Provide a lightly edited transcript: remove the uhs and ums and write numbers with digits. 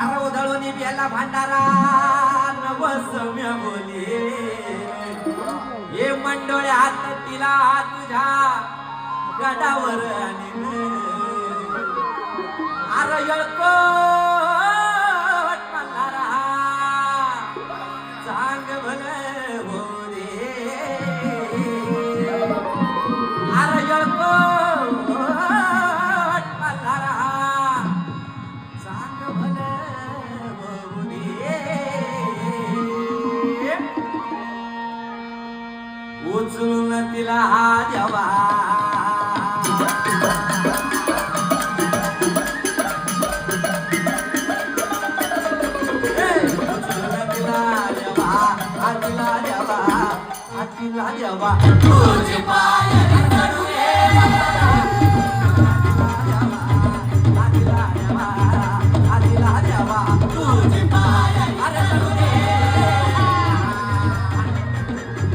अरे उधळून बेला भांडारा नवसम्य बोले हे मंडोळ्यात तिला तुझ्या गडावर आणि अरे येळकोट मल्हारा सांग भले हो रे अरे येळकोट मल्हारा सांग भले हो रे उचलून तिला हा द्यावा तुझे पाय